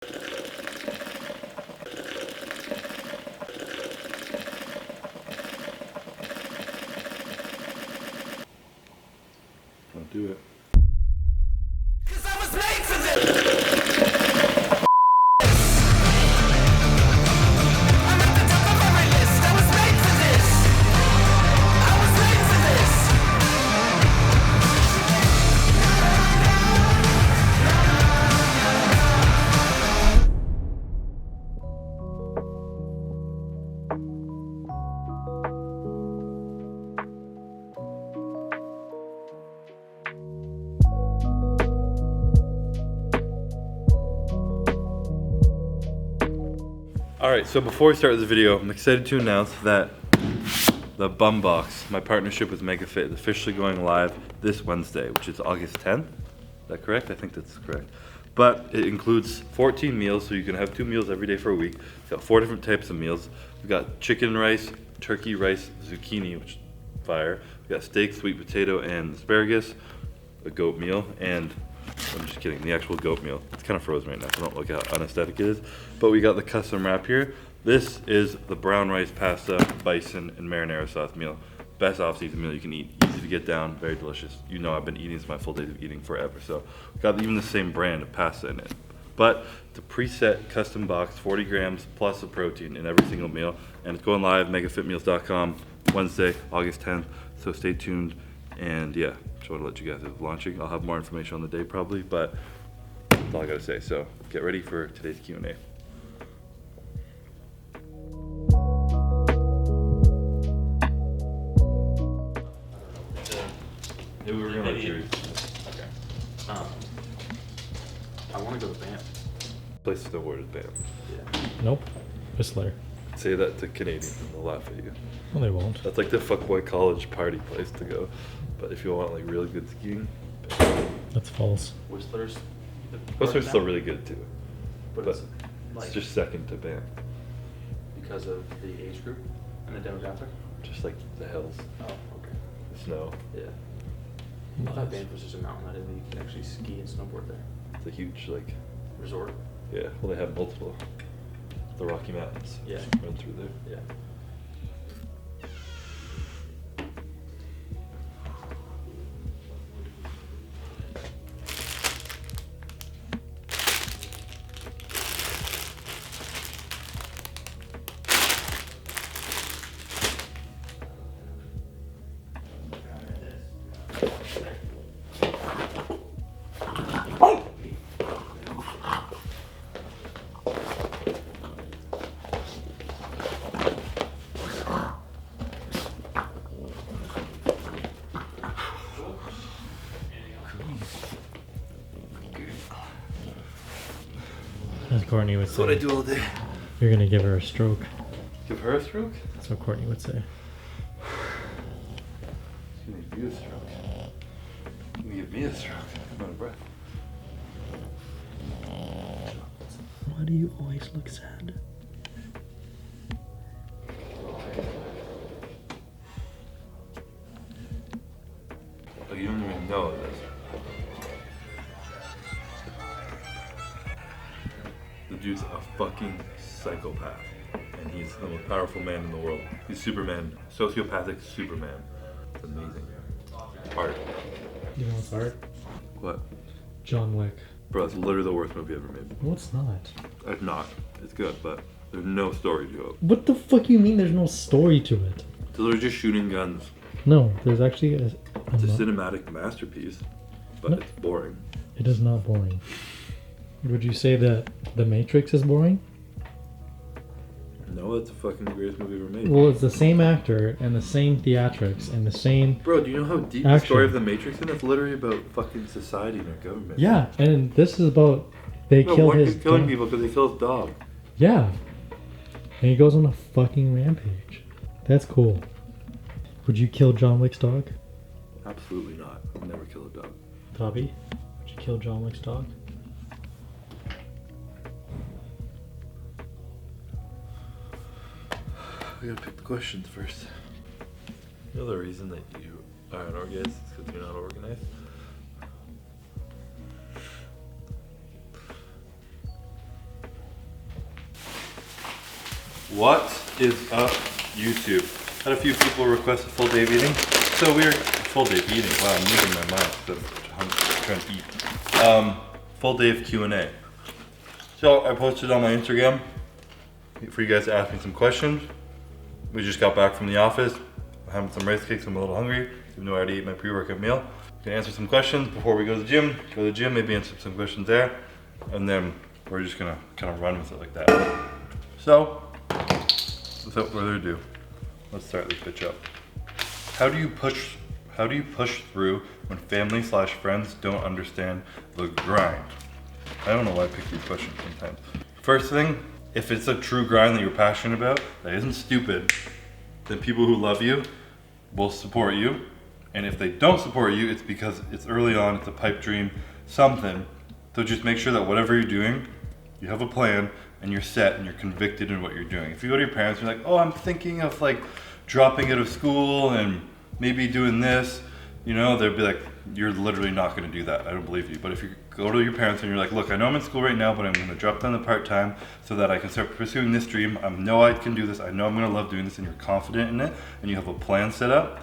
I'll do it. Alright, so before we start this video, I'm excited to announce that the Bum Box, my partnership with MegaFit, is officially going live this Wednesday, which is August 10th. Is that correct? I think that's correct. But it includes 14 meals, so you can have 2 meals every day for a week. It's got 4 different types of meals. We've got chicken rice, turkey rice, zucchini, which is fire. We've got steak, sweet potato, and asparagus, a goat meal, and I'm just kidding, the actual goat meal. It's kind of frozen right now, so don't look how unaesthetic it is. But we got the custom wrap here. This is the brown rice, pasta, bison, and marinara sauce meal. Best off-season meal you can eat. Easy to get down, very delicious. You know I've been eating this my full days of eating forever, so we got even the same brand of pasta in it. But the preset custom box, 40 grams plus of protein in every single meal, and it's going live, megafitmeals.com, Wednesday, August 10th, so stay tuned. And yeah, just want to let you guys know it's launching. I'll have more information on the day probably, but that's all I gotta say. So get ready for today's Q&A. Yeah, we were gonna let you. Okay. I want to go to Banff. Place to word is Banff. Yeah. Nope. Whistler. Say that to Canadians and they'll laugh at you. Well, they won't. That's like the fuckboy college party place to go. But if you want like really good skiing, That's false. Whistler's. Whistler's still really good too. But But it's like it's just second to Banff. because of the age group and the demographic. Just like the hills, Oh, okay. the snow. Yeah. I thought Banff was just a mountain. I didn't think you could actually ski and snowboard there. It's a huge like, Resort. yeah, well they have multiple. The Rocky Mountains. Yeah. Run through there. Yeah. As Courtney would That's say. what I do all day. You're gonna give her a stroke. Give her a stroke? That's what Courtney would say. She's gonna give you a stroke. She's gonna give me a stroke. I'm out of breath. Why do you always look sad? Oh, you don't even know this. The dude's a fucking psychopath. And he's the most powerful man in the world. He's Superman. Sociopathic Superman. It's amazing. Art. You know what's art? What? John Wick. Bro, it's literally the worst movie ever made. No, it's not. It's not. It's good, but there's no story to it. What the fuck you mean there's no story to it? So they're just shooting guns. No, there's actually a It's a no- cinematic masterpiece, but No. it's boring. It is not boring. Would you say that The Matrix is boring? No, it's the fucking greatest movie ever made. Well, it's the same actor and the same theatrics and the same... Bro, do you know how deep the Action. story of The Matrix is? It's literally about fucking society and our government. Yeah, and this is about... They Bro, killed one his kid's killing dog. people because they kill his dog. Yeah. And he goes on a fucking rampage. That's cool. Would you kill John Wick's dog? Absolutely not. I'll never kill a dog. Bobby? Would you kill John Wick's dog? We gotta pick the questions first. You know the reason that you are unorganized is because you're not organized? What is up, YouTube? Had a few people request a full day of eating. So we're full day of eating. Wow, I'm losing my mind because I'm trying to eat. Full day of Q&A. So I posted on my Instagram for you guys to ask me some questions. We just got back from the office. I'm having some rice cakes. I'm a little hungry, even though I already ate my pre-workout meal. Gonna answer some questions before we go to the gym. Go to the gym, maybe answer some questions there, and then we're just gonna kind of run with it like that. So, without further ado, let's start this bitch up. How do you push through when family/friends don't understand the grind? I don't know why I pick these questions sometimes. First thing, if it's a true grind that you're passionate about, that isn't stupid, then people who love you will support you. And if they don't support you, it's because it's early on, it's a pipe dream, something. So just make sure that whatever you're doing, you have a plan and you're set and you're convicted in what you're doing. If you go to your parents and you're like, oh, I'm thinking of like dropping out of school and maybe doing this, you know, they'll be like, you're literally not gonna do that. I don't believe you. But if you go to your parents and you're like, look, I know I'm in school right now, but I'm gonna drop down the part-time so that I can start pursuing this dream. I know I can do this. I know I'm gonna love doing this, and you're confident in it and you have a plan set up,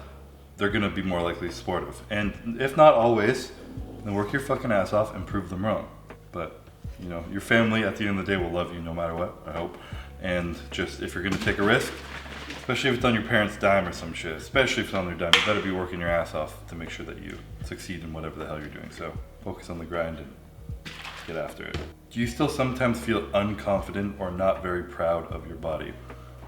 they're gonna be more likely supportive. And if not always, then work your fucking ass off and prove them wrong. But you know, your family at the end of the day will love you no matter what, I hope. And just, if you're gonna take a risk, especially if it's on your parents' dime or some shit, especially if it's on their dime, you better be working your ass off to make sure that you succeed in whatever the hell you're doing. So focus on the grind and get after it. Do you still sometimes feel unconfident or not very proud of your body?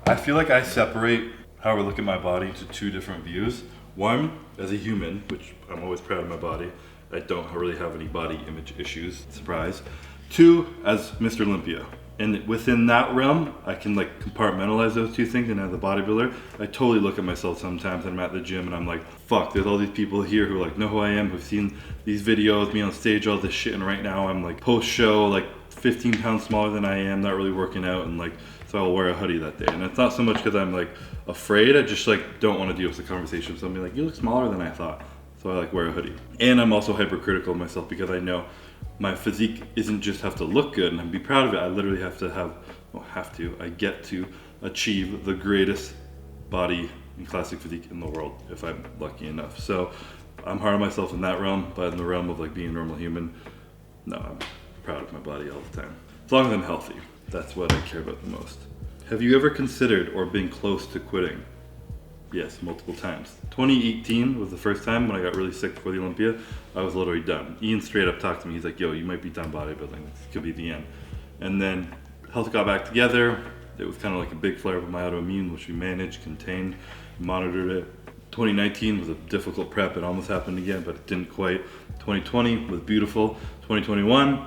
I feel like I separate how I look at my body into two different views. One, as a human, which I'm always proud of my body. I don't really have any body image issues, surprise. Two, as Mr. Olympia. And within that realm, I can like compartmentalize those two things. And as a bodybuilder, I totally look at myself sometimes and I'm at the gym and I'm like, fuck, there's all these people here who like know who I am, who've seen these videos, me on stage, all this shit. And right now I'm like post-show, like 15 pounds smaller than I am, not really working out. And like, so I'll wear a hoodie that day. And it's not so much because I'm like afraid, I just like don't want to deal with the conversation with somebody like, you look smaller than I thought. So I like wear a hoodie. And I'm also hypercritical of myself because I know my physique isn't just have to look good and be proud of it. I literally have to I get to achieve the greatest body and classic physique in the world if I'm lucky enough. So I'm hard on myself in that realm, but in the realm of like being a normal human, no, I'm proud of my body all the time. As long as I'm healthy, that's what I care about the most. Have you ever considered or been close to quitting? Yes, multiple times. 2018 was the first time when I got really sick before the Olympia. I was literally done. Ian straight up talked to me. He's like, yo, you might be done bodybuilding. This could be the end. And then health got back together. It was kind of like a big flare up of my autoimmune, which we managed, contained, monitored it. 2019 was a difficult prep. It almost happened again, but it didn't quite. 2020 was beautiful. 2021,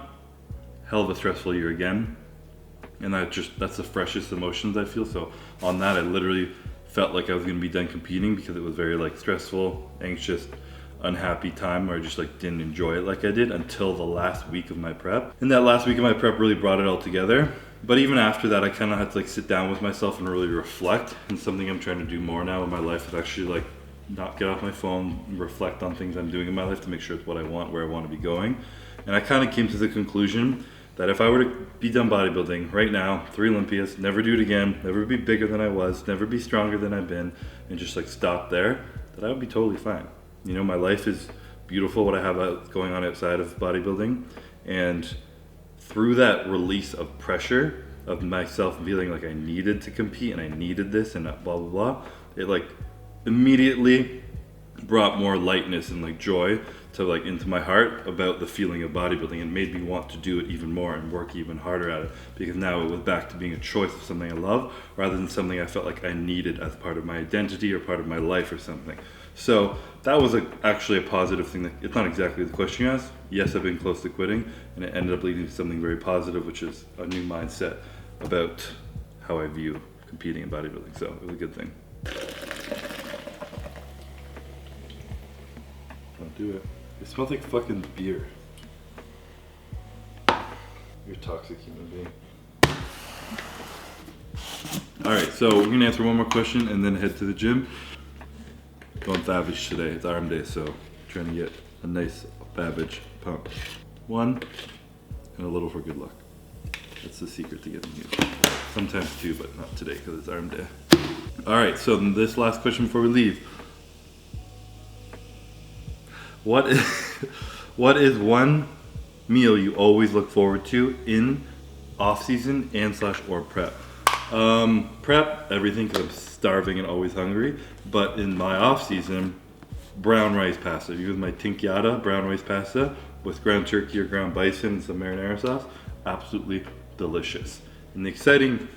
hell of a stressful year again. And that's the freshest emotions I feel. So on that, I literally felt like I was gonna be done competing because it was very like stressful, anxious, unhappy time where I just like didn't enjoy it like I did until the last week of my prep. And that last week of my prep really brought it all together. But even after that, I kind of had to like sit down with myself and really reflect. And something I'm trying to do more now in my life is actually like not get off my phone, reflect on things I'm doing in my life to make sure it's what I want, where I want to be going. And I kind of came to the conclusion that if I were to be done bodybuilding right now, 3 Olympias, never do it again, never be bigger than I was, never be stronger than I've been, and just like stop there, that I would be totally fine. You know, my life is beautiful, what I have going on outside of bodybuilding, and through that release of pressure of myself feeling like I needed to compete and I needed this and blah, blah, blah, it like immediately brought more lightness and like joy to like into my heart about the feeling of bodybuilding and made me want to do it even more and work even harder at it, because now it was back to being a choice of something I love rather than something I felt like I needed as part of my identity or part of my life or something. So that was actually a positive thing. It's not exactly the question you asked. Yes, I've been close to quitting, and it ended up leading to something very positive, which is a new mindset about how I view competing in bodybuilding. So it was a good thing. Don't do it. It smells like fucking beer. You're a toxic human being. Alright, so we're gonna answer one more question and then head to the gym. Going Babbage today. It's arm day, so trying to get a nice Babbage pump. 1 and a little for good luck. That's the secret to getting used. Sometimes 2, but not today because it's arm day. All right, so this last question before we leave. What is one meal you always look forward to in off season and / or prep? Prep, everything, because I'm starving and always hungry. But in my off season, brown rice pasta. Use my tinkyada brown rice pasta with ground turkey or ground bison and some marinara sauce. Absolutely delicious. And the exciting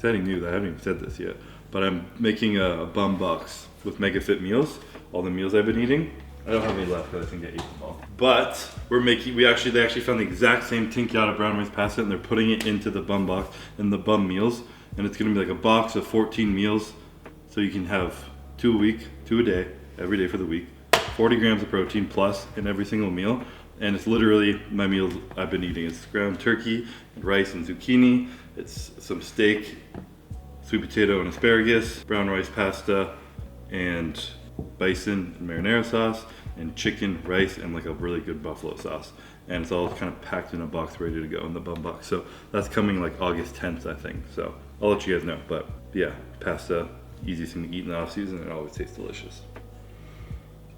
news, I haven't even said this yet, but I'm making a bum box with MegaFit meals. All the meals I've been eating. I don't have any left because I think I ate them all. But they actually found the exact same tinkyada brown rice pasta and they're putting it into the bum box and the bum meals. And it's gonna be like a box of 14 meals. So you can have 2 a week, 2 a day, every day for the week. 40 grams of protein plus in every single meal. And it's literally my meals I've been eating. It's ground turkey, rice and zucchini. It's some steak, sweet potato and asparagus, brown rice pasta, and bison and marinara sauce, and chicken, rice, and like a really good buffalo sauce. And it's all kind of packed in a box ready to go in the bum box. So that's coming like August 10th, I think. So I'll let you guys know. But yeah, pasta, easiest thing to eat in the off season, and it always tastes delicious.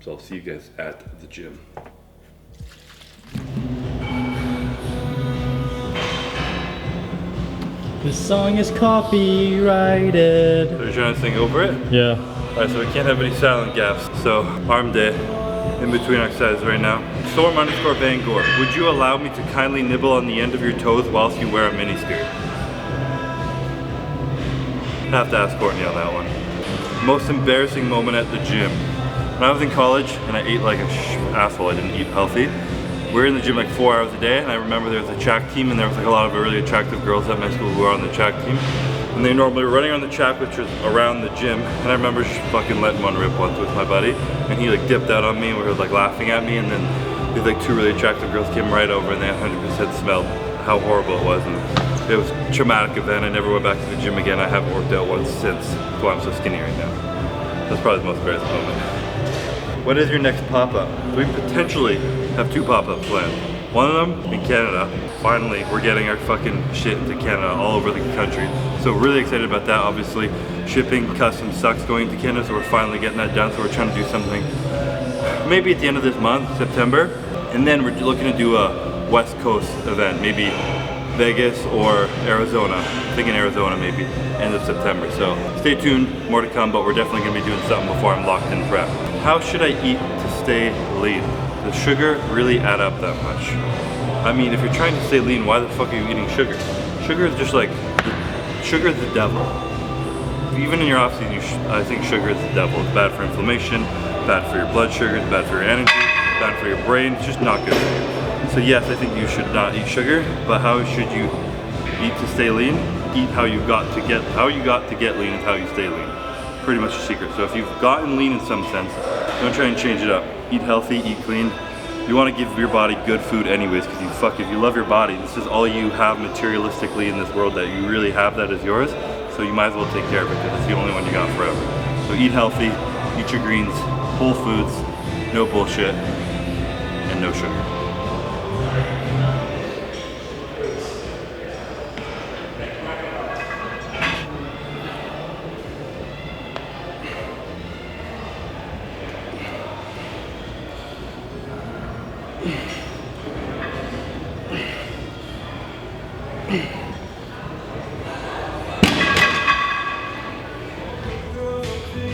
So I'll see you guys at the gym. This song is copyrighted. So you're trying to sing over it? Yeah. Alright, so we can't have any silent gaps. So, arm day, in between exercises right now. Storm_Van Gore, would you allow me to kindly nibble on the end of your toes whilst you wear a miniskirt? Have to ask Courtney on that one. Most embarrassing moment at the gym. When I was in college and I ate like an asshole, I didn't eat healthy. We were in the gym like 4 hours a day, and I remember there was a track team and there was like a lot of really attractive girls at my school who were on the track team. And they normally were running on the track, which was around the gym. And I remember just fucking letting one rip once with my buddy. And he like dipped out on me and we were like laughing at me. And then these like 2 really attractive girls came right over and they 100% smelled how horrible it was. And it was a traumatic event. I never went back to the gym again. I haven't worked out once since. That's why I'm so skinny right now. That's probably the most embarrassing moment. When is your next pop-up? We potentially have 2 pop-ups planned. One of them in Canada. Finally, we're getting our fucking shit into Canada all over the country. So really excited about that. Obviously, shipping customs sucks going to Canada, so we're finally getting that done. So we're trying to do something maybe at the end of this month, September. And then we're looking to do a West Coast event, maybe Vegas or Arizona. I'm thinking Arizona maybe, end of September. So stay tuned, more to come, but we're definitely gonna be doing something before I'm locked in prep. How should I eat to stay lean? Does sugar really add up that much? I mean, if you're trying to stay lean, why the fuck are you eating sugar? Sugar is just like, sugar is the devil. Even in your off season, I think sugar is the devil. It's bad for inflammation, bad for your blood sugar, it's bad for your energy, bad for your brain. It's just not good for you. So yes, I think you should not eat sugar, but how should you eat to stay lean? Eat how you got to get lean is how you stay lean. Pretty much the secret. So if you've gotten lean in some sense, don't try and change it up. Eat healthy, eat clean. You want to give your body good food anyways, because if you love your body, this is all you have materialistically in this world that you really have that is yours. So you might as well take care of it because it's the only one you got forever. So eat healthy, eat your greens, whole foods, no bullshit, and no sugar.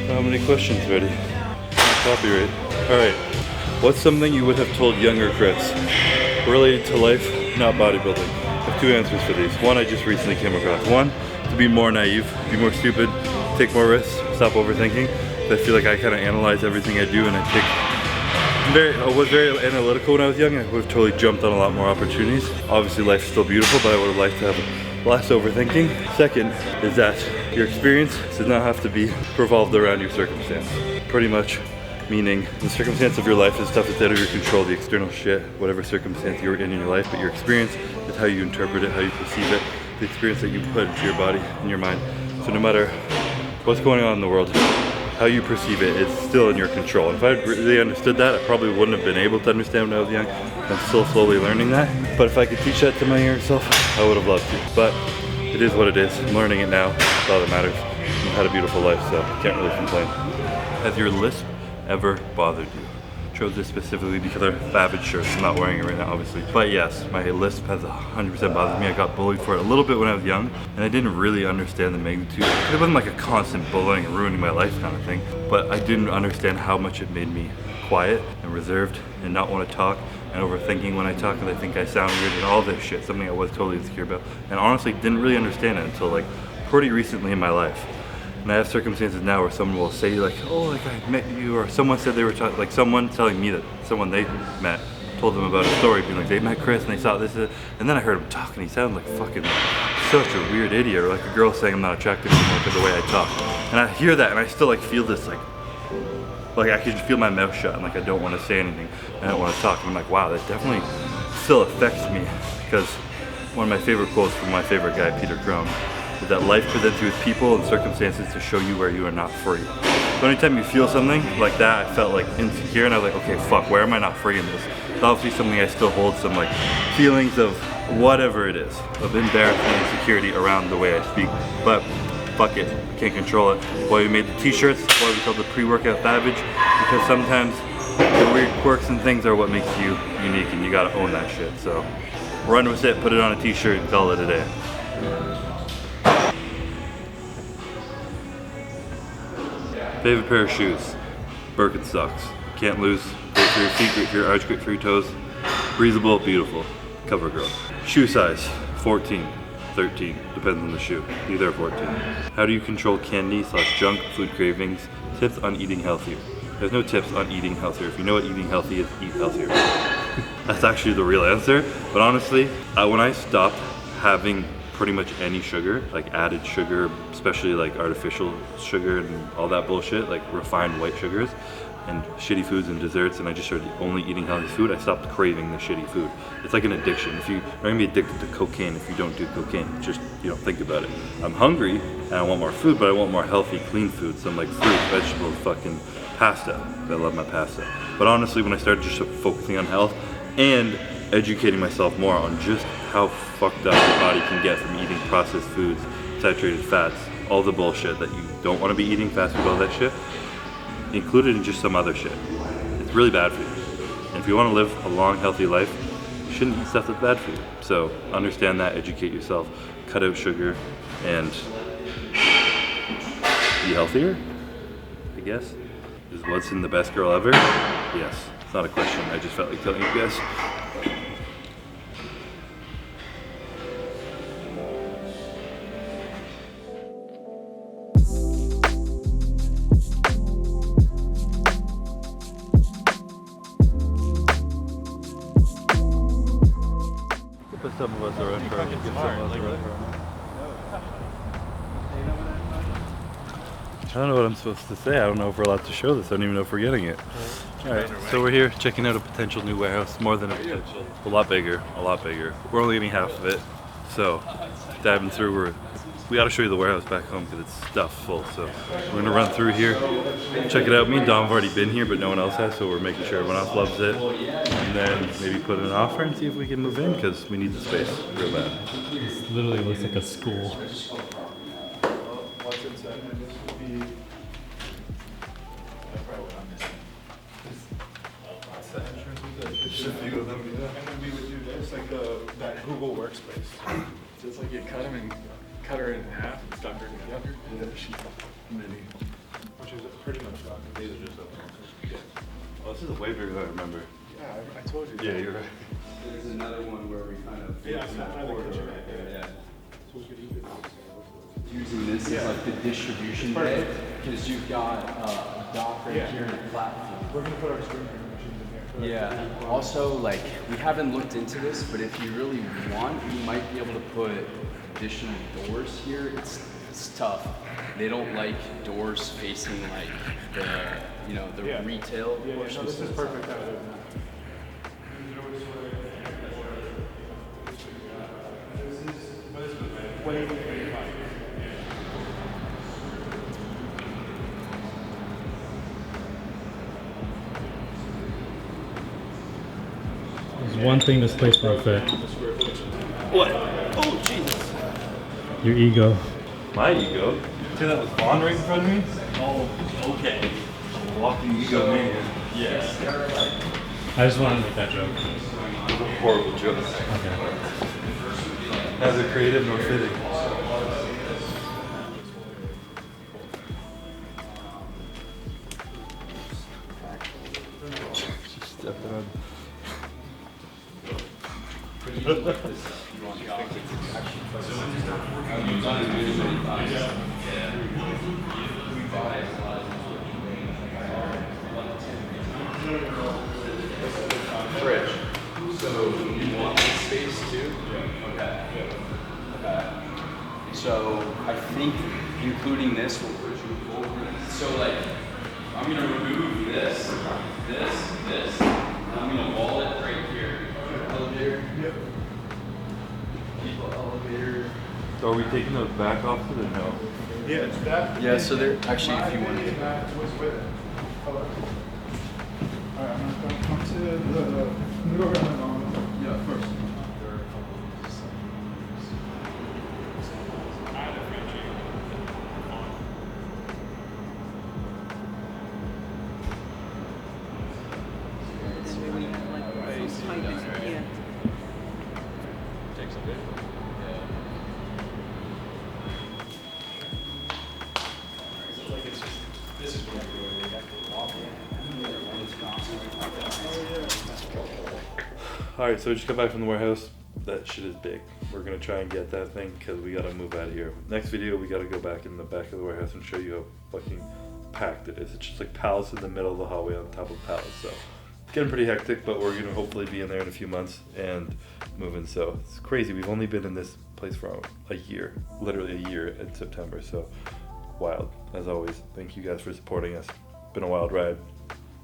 How many questions ready? Copyright. Alright. What's something you would have told younger Chris? Related to life, not bodybuilding. I have 2 answers for these. One I just recently came across. One, to be more naive, be more stupid, take more risks, stop overthinking. I feel like I kind of analyze everything I do and I was very analytical when I was young. I would have totally jumped on a lot more opportunities. Obviously life's still beautiful, but I would have liked to have less overthinking. Second is that your experience does not have to be revolved around your circumstance. Pretty much meaning the circumstance of your life is stuff that's out of your control, the external shit, whatever circumstance you're in your life, but your experience is how you interpret it, how you perceive it, the experience that you put into your body and your mind. So no matter what's going on in the world, how you perceive it is still in your control. And if I really understood that, I probably wouldn't have been able to understand when I was young. I'm still slowly learning that. But if I could teach that to my younger self, I would have loved to. But it is what it is. I'm learning it now. That's all that matters. I've had a beautiful life, so can't really complain. Has your lisp ever bothered you? Chose this specifically because of Savage shirts. I'm not wearing it right now, obviously. But yes, my lisp has 100% bothered me. I got bullied for it a little bit when I was young, and I didn't really understand the magnitude. It wasn't like a constant bullying and ruining my life kind of thing, but I didn't understand how much it made me quiet and reserved and not want to talk and overthinking when I talk because I think I sound weird and all this shit, something I was totally insecure about. And honestly, didn't really understand it until like pretty recently in my life. And I have circumstances now where someone will say like, oh, like I met you, or someone said they were like someone telling me that someone they met told them about a story, being like they met Chris and they saw this, and then I heard him talk and he sounded like fucking such a weird idiot, or like a girl saying I'm not attractive anymore because of the way I talk. And I hear that and I still like feel this like I can feel my mouth shut and like I don't want to say anything and I don't want to talk. And I'm like, wow, that definitely still affects me, because one of my favorite quotes from my favorite guy, Peter Crone, is that life presents you with people and circumstances to show you where you are not free. So anytime you feel something like that, I felt like insecure and I was like, okay, fuck, where am I not free in this? It's obviously something I still hold some like feelings of whatever it is, of embarrassment and insecurity around the way I speak. But fuck it, I can't control it. Why we made the t-shirts, why we called the pre-workout Savage, because sometimes the weird quirks and things are what makes you unique and you gotta own that shit. So run with it, put it on a t-shirt and call it a day. Favorite pair of shoes? Birkenstocks. Can't lose. Great for your feet, great for your arch, great for your toes. Breathable, beautiful. Cover girl. Shoe size, 14, 13, depends on the shoe. These are 14. How do you control candy/junk food cravings? Tips on eating healthier. There's no tips on eating healthier. If you know what eating healthy is, eat healthier. That's actually the real answer. But honestly, when I stopped having pretty much any sugar, like added sugar, especially like artificial sugar and all that bullshit, like refined white sugars and shitty foods and desserts, and I just started only eating healthy food, I stopped craving the shitty food. It's like an addiction. If you're gonna be addicted to cocaine if you don't do cocaine. Just, you know, think about it. I'm hungry and I want more food, but I want more healthy, clean food. Some like fruit, vegetables, fucking pasta. I love my pasta. But honestly, when I started just focusing on health and educating myself more on just how fucked up your body can get from eating processed foods, saturated fats, all the bullshit that you don't want to be eating, fast food, all that shit, included in just some other shit. It's really bad for you. And if you want to live a long, healthy life, you shouldn't eat stuff that's bad for you. So understand that, educate yourself, cut out sugar, and be healthier, I guess. Is Woodson the best girl ever? Yes. It's not a question, I just felt like telling you guys. But some of us are in for it. Some of us are in for it. I don't know what I'm supposed to say. I don't know if we're allowed to show this. I don't even know if we're getting it. Alright, so we're here checking out a potential new warehouse. More than a potential. A lot bigger. A lot bigger. We're only getting half of it. So, diving through, we gotta show you the warehouse back home because it's stuffed full. So, we're gonna run through here, check it out. Me and Dom have already been here, but no one else has, so we're making sure everyone else loves it. And then maybe put in an offer and see if we can move in because we need the space real bad. This literally looks like a school. And then we would do this, like that Google Workspace. So it's like you cut them and cut her in half and stuck her together. And then she's mini, which is pretty much done. These are just yeah. Oh, this is way bigger than I remember. Yeah, I told you. Yeah, you're right. There's another one where we kind of using this as like the distribution bay, because you've got a dock right here and a platform. We're gonna put our screen machines in here. Yeah. Also, like, we haven't looked into this, but if you really want, you might be able to put additional doors here. It's tough. They don't like doors facing like the retail portion. No, this is perfect out of there. There's one thing this place won't fit. What? Oh, Jesus. Your ego. My ego? See that was Vaughn right in front of me? Oh, okay. Walking ego mania. Yes. I just wanted to make that joke. Horrible joke. Okay. Neither creative nor fitting. Just stepping on. Fridge. So you want this space too? Okay. Okay. So I think including this will push you over. So like, I'm gonna remove this, this, and I'm gonna wall it right here. Elevator. Yep. People elevator. So are we taking those back off to the no? Yeah, it's that. Yeah, so they're actually if you want to. What's with it? Alright, I'm gonna come to the middle round. Yeah, first. It's really like so tight that you can't. Takes a bit. Alright, so we just got back from the warehouse. That shit is big. We're gonna try and get that thing because we gotta move out of here. Next video, we gotta go back in the back of the warehouse and show you how fucking packed it is. It's just like pallets in the middle of the hallway on top of pallets. So it's getting pretty hectic, but we're gonna hopefully be in there in a few months and moving. So it's crazy. We've only been in this place for a year, literally a year in September. So wild. As always, thank you guys for supporting us. Been a wild ride.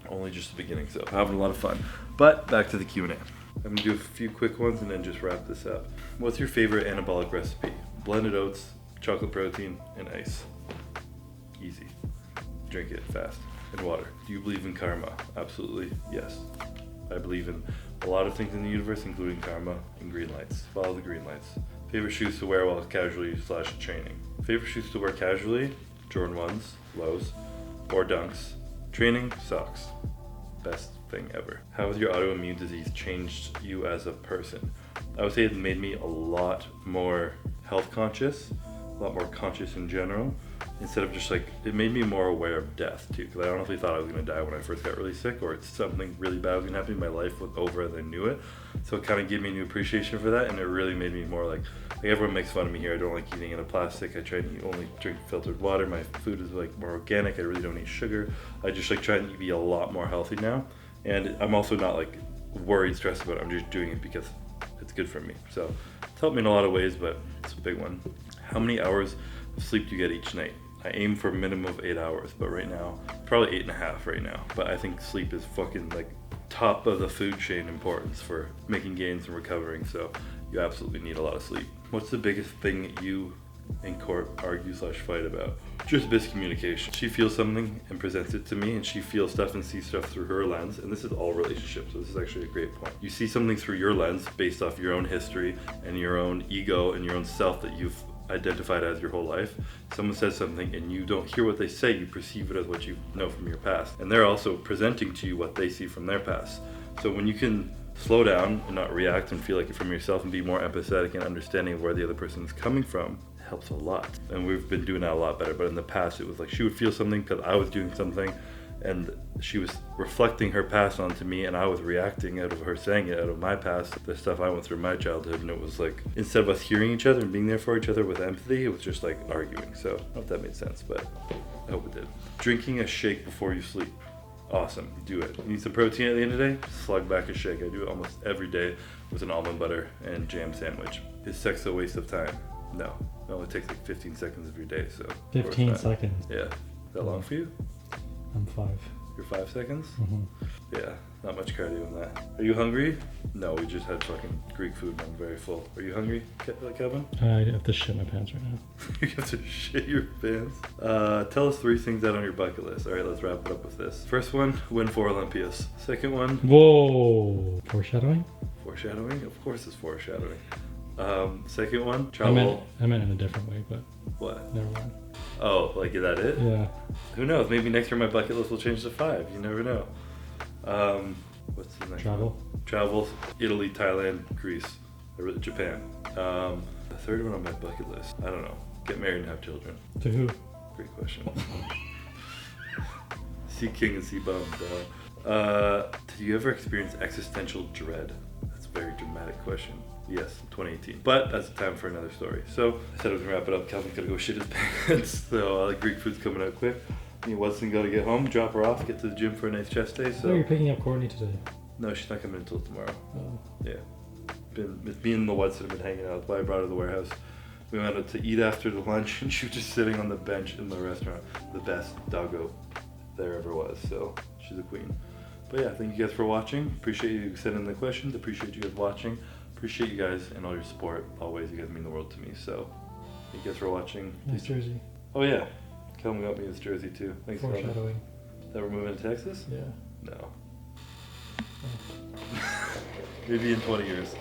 Only just the beginning, so having a lot of fun. But back to the Q&A. I'm gonna do a few quick ones and then just wrap this up. What's your favorite anabolic recipe? Blended oats, chocolate protein, and ice. Easy. Drink it fast. And water. Do you believe in karma? Absolutely, yes. I believe in a lot of things in the universe, including karma and green lights. Follow the green lights. Favorite shoes to wear while casually / training? Favorite shoes to wear casually? Jordan 1s, lows, or dunks. Training, socks. Best thing ever. How has your autoimmune disease changed you as a person? I would say it made me a lot more health conscious, a lot more conscious in general, instead of just like, it made me more aware of death too, because I honestly thought I was gonna die when I first got really sick, or it's something really bad was gonna happen. My life was over as I knew it. So it kind of gave me a new appreciation for that, and it really made me more like everyone makes fun of me here. I don't like eating in a plastic. I try to only drink filtered water. My food is like more organic. I really don't eat sugar. I just like try to be a lot more healthy now. And I'm also not like worried, stressed about it. I'm just doing it because it's good for me. So it's helped me in a lot of ways, but it's a big one. How many hours of sleep do you get each night? I aim for a minimum of 8 hours, but right now, probably 8.5 right now. But I think sleep is fucking like top of the food chain importance for making gains and recovering. So you absolutely need a lot of sleep. What's the biggest thing you in court argue / fight about? Just miscommunication. She feels something and presents it to me, and she feels stuff and sees stuff through her lens. And this is all relationships, so this is actually a great point. You see something through your lens based off your own history and your own ego and your own self that you've identified as your whole life. Someone says something and you don't hear what they say, you perceive it as what you know from your past. And they're also presenting to you what they see from their past. So when you can slow down and not react and feel like it from yourself and be more empathetic and understanding of where the other person is coming from, helps a lot. And we've been doing that a lot better. But in the past, it was like she would feel something because I was doing something, and she was reflecting her past onto me, and I was reacting out of her saying it out of my past, the stuff I went through in my childhood. And it was like, instead of us hearing each other and being there for each other with empathy, it was just like arguing. So I don't know if that made sense, but I hope it did. Drinking a shake before you sleep. Awesome, do it. You need some protein at the end of the day? Slug back a shake. I do it almost every day with an almond butter and jam sandwich. Is sex a waste of time? No. It only takes like 15 seconds of your day, so. 15 seconds. Yeah. Is that long for you? I'm 5. You're 5 seconds? Mm-hmm. Yeah, not much cardio in that. Are you hungry? No, we just had fucking Greek food and I'm very full. Are you hungry, Kevin? I have to shit my pants right now. You have to shit your pants. Tell us 3 things out on your bucket list. All right, let's wrap it up with this. First one, win 4 Olympias. Second one, whoa. Foreshadowing? foreshadowing? Of course it's foreshadowing. Second one, I travel. meant in a different way, but What? never mind. Oh, like is that it? Yeah. Who knows? Maybe next year my bucket list will change to 5. You never know. What's the next Travel. one? Travel, Italy, Thailand, Greece, or Japan. The third one on my bucket list, I don't know. Get married and have children. To who? Great question. See king and see bum. Did you ever experience existential dread? That's a very dramatic question. Yes, 2018. But that's time for another story. So I said I was gonna wrap it up. Calvin's gotta go shit his pants. So Greek food's coming out quick. Me and Watson gotta get home, drop her off, get to the gym for a nice chest day. Oh, So you're picking up Courtney today. no, she's not coming until tomorrow. Oh. Yeah. Me and the Watson have been hanging out. That's why I brought her to the warehouse. We went out to eat after the lunch, and she was just sitting on the bench in the restaurant. The best doggo there ever was. So she's a queen. But yeah, thank you guys for watching. Appreciate you sending the questions. Appreciate you guys watching. Appreciate you guys and all your support. Always, you guys mean the world to me. So thank you guys for watching. Nice jersey. Oh yeah, Kelvin got me this jersey too. Thanks, Kelvin. Foreshadowing. That we're moving to Texas? Yeah. No. Maybe in 20 years.